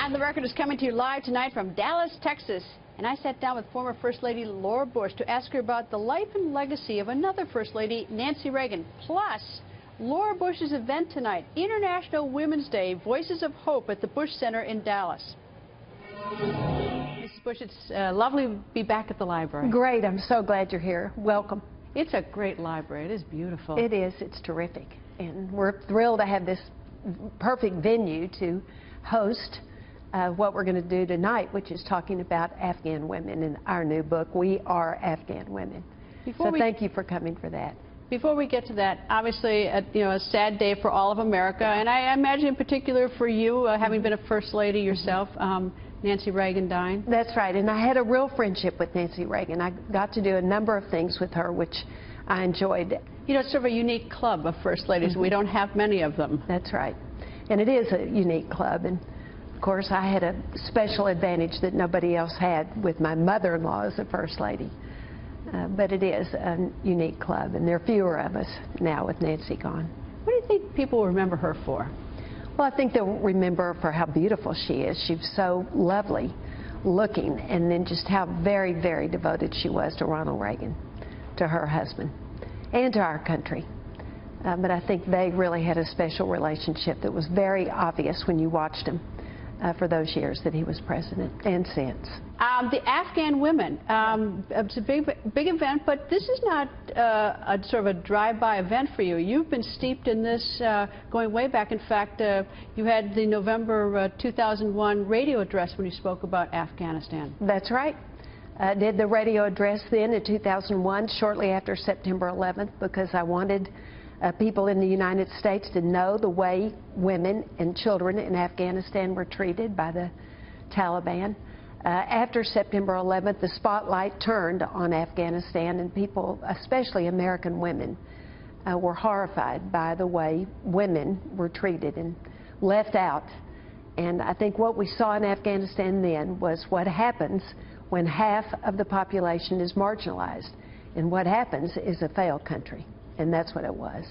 On the Record is coming to you live tonight from Dallas, Texas. And I sat down with former First Lady Laura Bush to ask her about the life and legacy of another First Lady, Nancy Reagan. Plus, Laura Bush's event tonight, International Women's Day, Voices of Hope at the Bush Center in Dallas. Mrs. Bush, it's lovely to be back at the library. Great. I'm so glad you're here. Welcome. It's a great library. It is beautiful. It is. It's terrific. And we're thrilled to have this perfect venue to host what we're going to do tonight, which is talking about Afghan women in our new book, We Are Afghan Women. Thank you for coming for that. Before we get to that, obviously, a sad day for all of America, and I imagine in particular for you, having been a First Lady yourself, Nancy Reagan dying. That's right, and I had a real friendship with Nancy Reagan. I got to do a number of things with her, which I enjoyed. You know, it's sort of a unique club of First Ladies. We don't have many of them. That's right, and it is a unique club. And of course, I had a special advantage that nobody else had with my mother-in-law as a First Lady. But it is a unique club, and there are fewer of us now with Nancy gone. What do you think people will remember her for? Well, I think they'll remember her for how beautiful she is. She was so lovely looking, and then just how very, very devoted she was to Ronald Reagan, to her husband, and to our country. But I think they really had a special relationship that was very obvious when you watched him for those years that he was president, and since. The Afghan women, it's a big event, but this is not a sort of a drive-by event for you. You've been steeped in this going way back. In fact, you had the November 2001 radio address when you spoke about Afghanistan. That's right. I did the radio address then in 2001, shortly after September 11th, because I wanted people in the United States to know the way women and children in Afghanistan were treated by the Taliban. After September 11th, the spotlight turned on Afghanistan, and people, especially American women, were horrified by the way women were treated and left out. And I think what we saw in Afghanistan then was what happens when half of the population is marginalized. And what happens is a failed country. And that's what it was.